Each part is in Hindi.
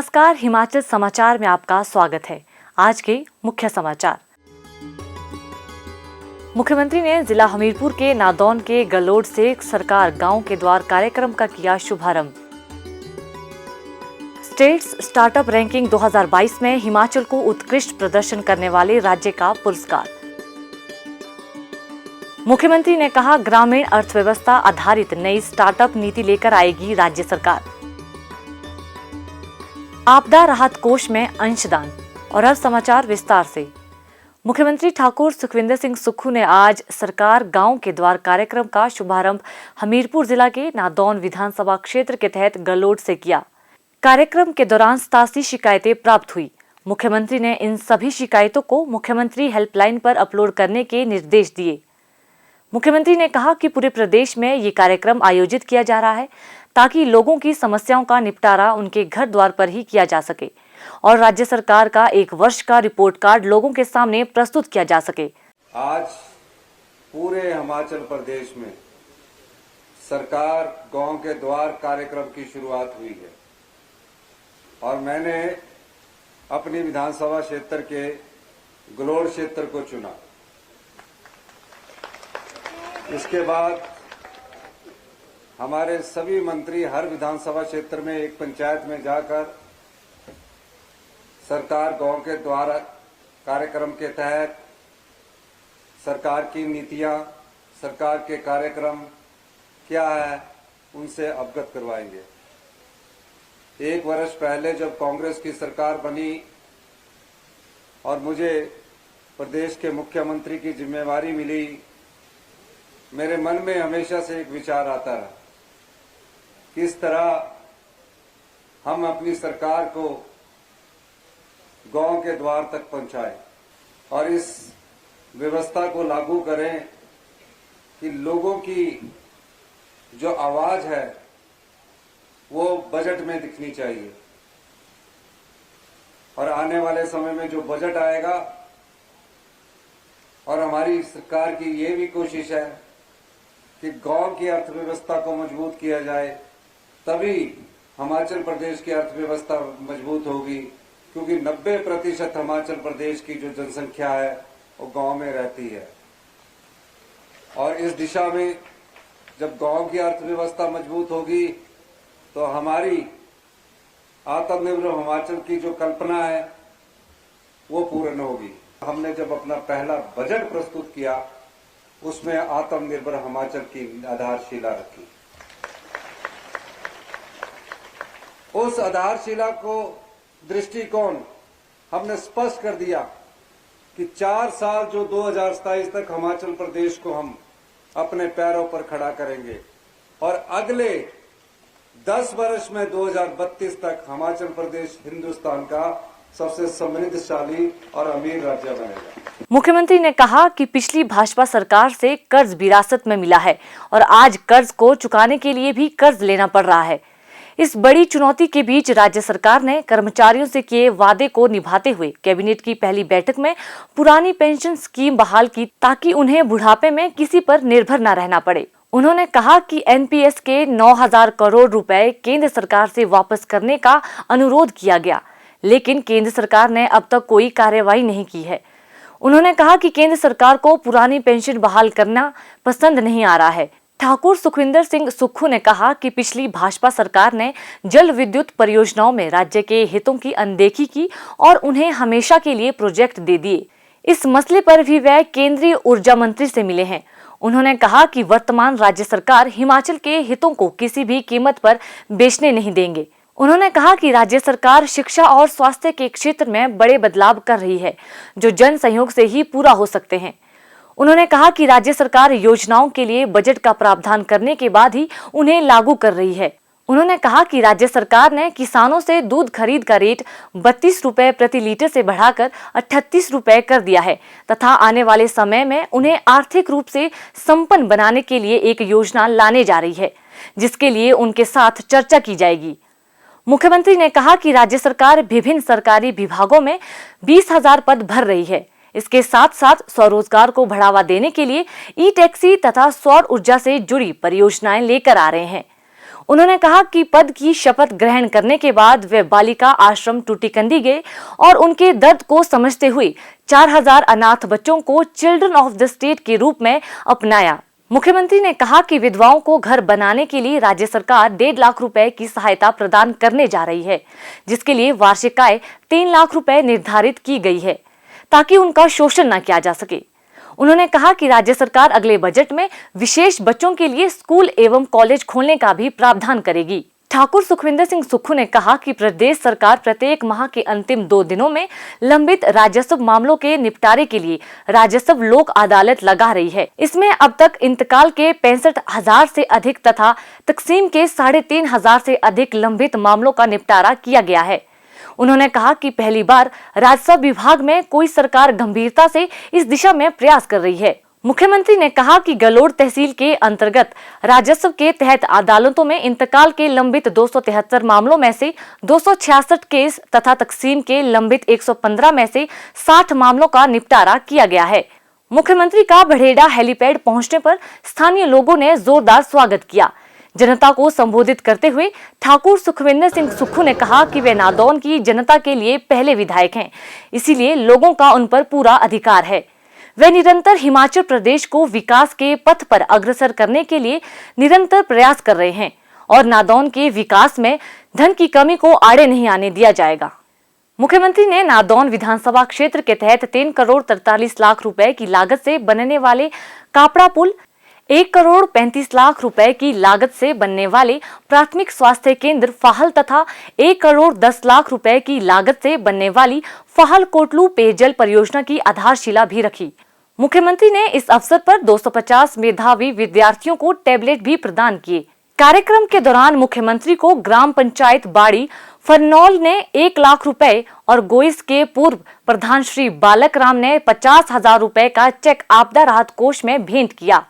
नमस्कार, हिमाचल समाचार में आपका स्वागत है। आज के मुख्य समाचार। मुख्यमंत्री ने जिला हमीरपुर के नादौन के गलोड से सरकार गांव के द्वार कार्यक्रम का किया शुभारंभ। स्टेट्स स्टार्टअप रैंकिंग 2022 में हिमाचल को उत्कृष्ट प्रदर्शन करने वाले राज्य का पुरस्कार। मुख्यमंत्री ने कहा, ग्रामीण अर्थव्यवस्था आधारित नई स्टार्टअप नीति लेकर आएगी राज्य सरकार। आपदा राहत कोष में अंशदान। और अब समाचार विस्तार से। मुख्यमंत्री ठाकुर सुखविंदर सिंह सुक्खू ने आज सरकार गांव के द्वार कार्यक्रम का शुभारंभ हमीरपुर जिला के नादौन विधानसभा क्षेत्र के तहत गलोड से किया। कार्यक्रम के दौरान 87 शिकायतें प्राप्त हुई। मुख्यमंत्री ने इन सभी शिकायतों को मुख्यमंत्री हेल्पलाइन पर अपलोड करने के निर्देश दिए। मुख्यमंत्री ने कहा कि पूरे प्रदेश में ये कार्यक्रम आयोजित किया जा रहा है ताकि लोगों की समस्याओं का निपटारा उनके घर द्वार पर ही किया जा सके और राज्य सरकार का 1 वर्ष का रिपोर्ट कार्ड लोगों के सामने प्रस्तुत किया जा सके। आज पूरे हिमाचल प्रदेश में सरकार गांव के द्वार कार्यक्रम की शुरुआत हुई है और मैंने अपनी विधानसभा क्षेत्र के गलोड क्षेत्र को चुना। इसके बाद हमारे सभी मंत्री हर विधानसभा क्षेत्र में एक पंचायत में जाकर सरकार गांव के द्वार कार्यक्रम के तहत सरकार की नीतियां, सरकार के कार्यक्रम क्या है, उनसे अवगत करवाएंगे। 1 वर्ष पहले जब कांग्रेस की सरकार बनी और मुझे प्रदेश के मुख्यमंत्री की जिम्मेवारी मिली, मेरे मन में हमेशा से एक विचार आता है, किस तरह हम अपनी सरकार को गांव के द्वार तक पहुंचाएं और इस व्यवस्था को लागू करें कि लोगों की जो आवाज है वो बजट में दिखनी चाहिए। और आने वाले समय में जो बजट आएगा, और हमारी सरकार की ये भी कोशिश है कि गांव की अर्थव्यवस्था को मजबूत किया जाए, तभी हिमाचल प्रदेश की अर्थव्यवस्था मजबूत होगी, क्योंकि 90% हिमाचल प्रदेश की जो जनसंख्या है वो गांव में रहती है। और इस दिशा में जब गांव की अर्थव्यवस्था मजबूत होगी तो हमारी आत्मनिर्भर हिमाचल की जो कल्पना है वो पूर्ण होगी। हमने जब अपना पहला बजट प्रस्तुत किया, उसमें आत्मनिर्भर हिमाचल की आधारशिला रखी। उस आधारशिला को दृष्टिकोण हमने स्पष्ट कर दिया कि 4 साल जो 2027 तक हिमाचल प्रदेश को हम अपने पैरों पर खड़ा करेंगे और अगले 10 वर्ष में 2032 तक हिमाचल प्रदेश हिंदुस्तान का सबसे समृद्धशाली और अमीर राज्य बनेगा। मुख्यमंत्री ने कहा कि पिछली भाजपा सरकार से कर्ज विरासत में मिला है और आज कर्ज को चुकाने के लिए भी कर्ज लेना पड़ रहा है। इस बड़ी चुनौती के बीच राज्य सरकार ने कर्मचारियों से किए वादे को निभाते हुए कैबिनेट की पहली बैठक में पुरानी पेंशन स्कीम बहाल की ताकि उन्हें बुढ़ापे में किसी पर निर्भर न रहना पड़े। उन्होंने कहा कि एनपीएस के 9,000 करोड़ रुपए केंद्र सरकार से वापस करने का अनुरोध किया गया, लेकिन केंद्र सरकार ने अब तक कोई कार्रवाई नहीं की है। उन्होंने कहा कि केंद्र सरकार को पुरानी पेंशन बहाल करना पसंद नहीं आ रहा है। ठाकुर सुखविंदर सिंह सुक्खू ने कहा कि पिछली भाजपा सरकार ने जल विद्युत परियोजनाओं में राज्य के हितों की अनदेखी की और उन्हें हमेशा के लिए प्रोजेक्ट दे दिए। इस मसले पर भी वह केंद्रीय ऊर्जा मंत्री से मिले हैं। उन्होंने कहा कि वर्तमान राज्य सरकार हिमाचल के हितों को किसी भी कीमत पर बेचने नहीं देंगे। उन्होंने कहा कि राज्य सरकार शिक्षा और स्वास्थ्य के क्षेत्र में बड़े बदलाव कर रही है, जो जन सहयोग से ही पूरा हो सकते हैं। उन्होंने कहा कि राज्य सरकार योजनाओं के लिए बजट का प्रावधान करने के बाद ही उन्हें लागू कर रही है। उन्होंने कहा कि राज्य सरकार ने किसानों से दूध खरीद का रेट 32 रुपए प्रति लीटर से बढ़ाकर 38 रुपए कर दिया है तथा आने वाले समय में उन्हें आर्थिक रूप से संपन्न बनाने के लिए एक योजना लाने जा रही है, जिसके लिए उनके साथ चर्चा की जाएगी। मुख्यमंत्री ने कहा कि राज्य सरकार विभिन्न सरकारी विभागों में 20,000 पद भर रही है। इसके साथ साथ स्वरोजगार को बढ़ावा देने के लिए ई टैक्सी तथा सौर ऊर्जा से जुड़ी परियोजनाएं लेकर आ रहे हैं। उन्होंने कहा कि पद की शपथ ग्रहण करने के बाद वे बालिका आश्रम टूटीकंडी गए और उनके दर्द को समझते हुए 4000 अनाथ बच्चों को चिल्ड्रन ऑफ द स्टेट के रूप में अपनाया। मुख्यमंत्री ने कहा कि विधवाओं को घर बनाने के लिए राज्य सरकार 1.5 लाख रुपए की सहायता प्रदान करने जा रही है, जिसके लिए वार्षिक आय 3 लाख रुपए निर्धारित की गई है ताकि उनका शोषण न किया जा सके। उन्होंने कहा कि राज्य सरकार अगले बजट में विशेष बच्चों के लिए स्कूल एवं कॉलेज खोलने का भी प्रावधान करेगी। ठाकुर सुखविंदर सिंह सुक्खू ने कहा कि प्रदेश सरकार प्रत्येक माह के अंतिम 2 दिनों में लंबित राजस्व मामलों के निपटारे के लिए राजस्व लोक अदालत लगा रही है। इसमें अब तक इंतकाल के 65,000 से अधिक तथा तकसीम के 3,500 से अधिक लंबित मामलों का निपटारा किया गया है। उन्होंने कहा कि पहली बार राजस्व विभाग में कोई सरकार गंभीरता से इस दिशा में प्रयास कर रही है। मुख्यमंत्री ने कहा कि गलोड़ तहसील के अंतर्गत राजस्व के तहत अदालतों में इंतकाल के लंबित 273 मामलों में से 266 केस तथा तकसीम के लंबित 115 में से 60 मामलों का निपटारा किया गया है। मुख्यमंत्री का बढ़ेड़ा हेलीपैड पहुंचने पर स्थानीय लोगों ने जोरदार स्वागत किया। जनता को संबोधित करते हुए ठाकुर सुखविंदर सिंह सुक्खू ने कहा कि वे नादौन की जनता के लिए पहले विधायक हैं, इसीलिए लोगों का उन पर पूरा अधिकार है। वे निरंतर हिमाचल प्रदेश को विकास के पथ पर अग्रसर करने के लिए निरंतर प्रयास कर रहे हैं और नादौन के विकास में धन की कमी को आड़े नहीं आने दिया जाएगा। मुख्यमंत्री ने नादौन विधानसभा क्षेत्र के तहत 3 करोड़ 43 लाख रुपए की लागत से बनने वाले कापड़ा पुल, 1 करोड़ 35 लाख रुपए की लागत से बनने वाले प्राथमिक स्वास्थ्य केंद्र फाहल तथा 1 करोड़ 10 लाख रुपए की लागत से बनने वाली फाहल कोटलू पेयजल परियोजना की आधारशिला भी रखी। मुख्यमंत्री ने इस अवसर पर 250 मेधावी विद्यार्थियों को टैबलेट भी प्रदान किए। कार्यक्रम के दौरान मुख्यमंत्री को ग्राम पंचायत बाड़ी फरनौल ने 1 लाख रुपए और गोइस के पूर्व प्रधान श्री बालक राम ने 50,000 रुपए का चेक आपदा राहत कोष में भेंट किया।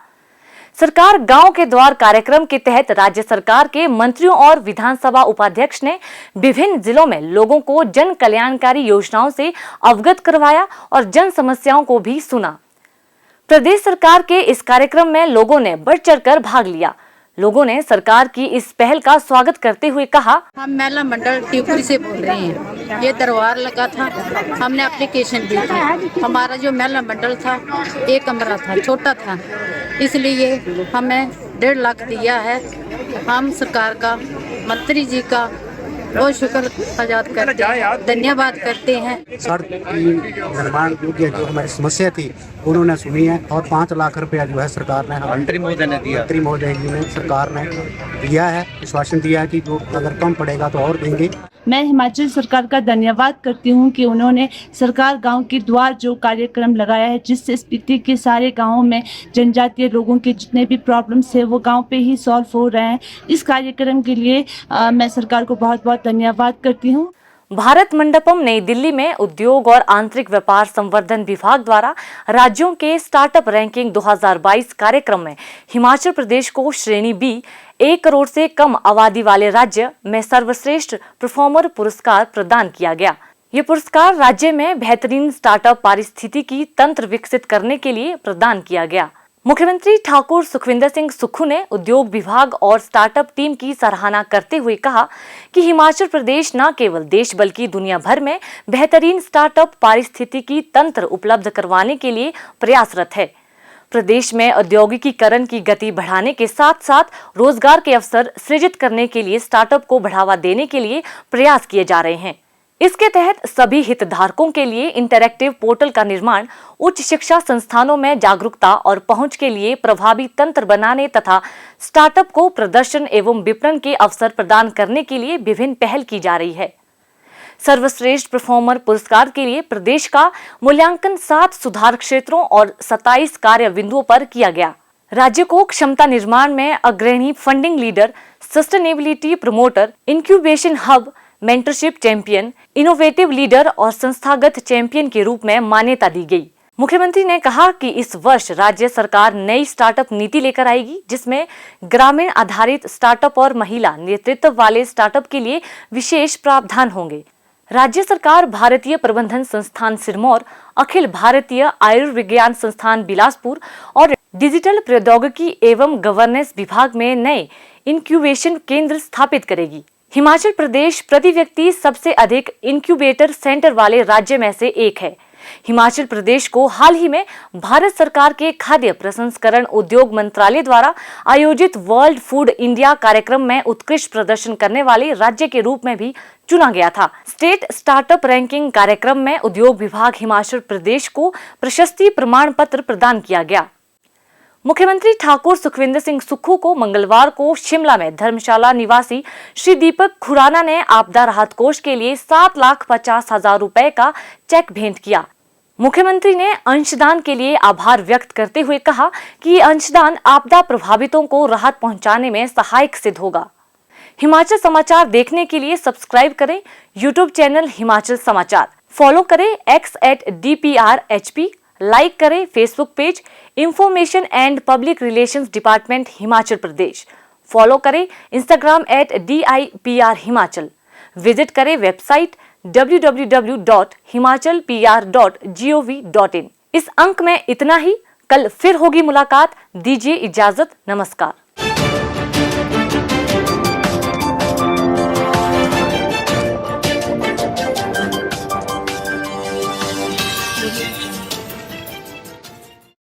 सरकार गांव के द्वार कार्यक्रम के तहत राज्य सरकार के मंत्रियों और विधानसभा उपाध्यक्ष ने विभिन्न जिलों में लोगों को जन कल्याणकारी योजनाओं से अवगत करवाया और जन समस्याओं को भी सुना। प्रदेश सरकार के इस कार्यक्रम में लोगों ने बढ़ चढ़कर भाग लिया। लोगों ने सरकार की इस पहल का स्वागत करते हुए कहा, हम मेला मंडल टिपुरी से बोल रहे हैं। ये दरबार लगा था, हमने एप्लीकेशन दी थी। हमारा जो मेला मंडल था 1 कमरा था, छोटा था, इसलिए हमें 1.5 लाख दिया है। हम सरकार का, मंत्री जी का बहुत शुक्र अदा करते हैं, धन्यवाद करते हैं। सड़क की निर्माण योग्य जो हमारी समस्या थी उन्होंने सुनी है और 5 लाख रुपया जो है सरकार ने मंत्री महोदय ने दिया। मंत्री महोदय जी ने सरकार ने दिया है, आश्वासन दिया है कि जो अगर कम पड़ेगा तो और देंगे। मैं हिमाचल सरकार का धन्यवाद करती हूं कि उन्होंने सरकार गांव के द्वार जो कार्यक्रम लगाया है, जिससे स्पीति के सारे गांवों में जनजातीय लोगों के जितने भी प्रॉब्लम्स है वो गांव पे ही सॉल्व हो रहे हैं। इस कार्यक्रम के लिए मैं सरकार को बहुत बहुत धन्यवाद करती हूं। भारत मंडपम नई दिल्ली में उद्योग और आंतरिक व्यापार संवर्धन विभाग द्वारा राज्यों के स्टार्टअप रैंकिंग 2022 कार्यक्रम में हिमाचल प्रदेश को श्रेणी बी 1 करोड़ से कम आबादी वाले राज्य में सर्वश्रेष्ठ परफॉर्मर पुरस्कार प्रदान किया गया। ये पुरस्कार राज्य में बेहतरीन स्टार्टअप पारिस्थितिकी तंत्र विकसित करने के लिए प्रदान किया गया। मुख्यमंत्री ठाकुर सुखविंदर सिंह सुक्खू ने उद्योग विभाग और स्टार्टअप टीम की सराहना करते हुए कहा कि हिमाचल प्रदेश न केवल देश बल्कि दुनिया भर में बेहतरीन स्टार्टअप पारिस्थितिकी तंत्र उपलब्ध करवाने के लिए प्रयासरत है। प्रदेश में औद्योगिकीकरण की गति बढ़ाने के साथ साथ रोजगार के अवसर सृजित करने के लिए स्टार्टअप को बढ़ावा देने के लिए प्रयास किए जा रहे हैं। इसके तहत सभी हितधारकों के लिए इंटरैक्टिव पोर्टल का निर्माण, उच्च शिक्षा संस्थानों में जागरूकता और पहुंच के लिए प्रभावी तंत्र बनाने तथा स्टार्टअप को प्रदर्शन एवं विपणन के अवसर प्रदान करने के लिए विभिन्न पहल की जा रही है। सर्वश्रेष्ठ परफॉर्मर पुरस्कार के लिए प्रदेश का मूल्यांकन 7 सुधार क्षेत्रों और 27 कार्य बिंदुओं पर किया गया। राज्य को क्षमता निर्माण में अग्रणी funding leader, sustainability promoter, incubation hub, mentorship champion, innovative leader और संस्थागत चैंपियन के रूप में मान्यता दी गई। मुख्यमंत्री ने कहा कि इस वर्ष राज्य सरकार नई स्टार्टअप नीति लेकर आएगी, जिसमें ग्रामीण आधारित स्टार्टअप और महिला नेतृत्व वाले स्टार्टअप के लिए विशेष प्रावधान होंगे। राज्य सरकार भारतीय प्रबंधन संस्थान सिरमौर, अखिल भारतीय आयुर्विज्ञान संस्थान बिलासपुर और डिजिटल प्रौद्योगिकी एवं गवर्नेंस विभाग में नए इंक्यूबेशन केंद्र स्थापित करेगी। हिमाचल प्रदेश प्रति व्यक्ति सबसे अधिक इंक्यूबेटर सेंटर वाले राज्य में से एक है। हिमाचल प्रदेश को हाल ही में भारत सरकार के खाद्य प्रसंस्करण उद्योग मंत्रालय द्वारा आयोजित वर्ल्ड फूड इंडिया कार्यक्रम में उत्कृष्ट प्रदर्शन करने वाले राज्य के रूप में भी चुना गया था। स्टेट स्टार्टअप रैंकिंग कार्यक्रम में उद्योग विभाग हिमाचल प्रदेश को प्रशस्ति प्रमाण पत्र प्रदान किया गया। मुख्यमंत्री ठाकुर सुखविंदर सिंह सुक्खू को मंगलवार को शिमला में धर्मशाला निवासी श्री दीपक खुराना ने आपदा राहत कोष के लिए 7,50,000 रुपए का चेक भेंट किया। मुख्यमंत्री ने अंशदान के लिए आभार व्यक्त करते हुए कहा कि ये अंशदान आपदा प्रभावितों को राहत पहुंचाने में सहायक सिद्ध होगा। हिमाचल समाचार देखने के लिए सब्सक्राइब करें यूट्यूब चैनल हिमाचल समाचार, फॉलो करें x@DPRHP, लाइक करें Facebook page information and public relations department Himachal Pradesh, follow करें इंस्टाग्राम @DIPR हिमाचल, विजिट करें वेबसाइट www.himachalpr.gov.in। इस अंक में इतना ही, कल फिर होगी मुलाकात। दीजिए इजाजत, नमस्कार।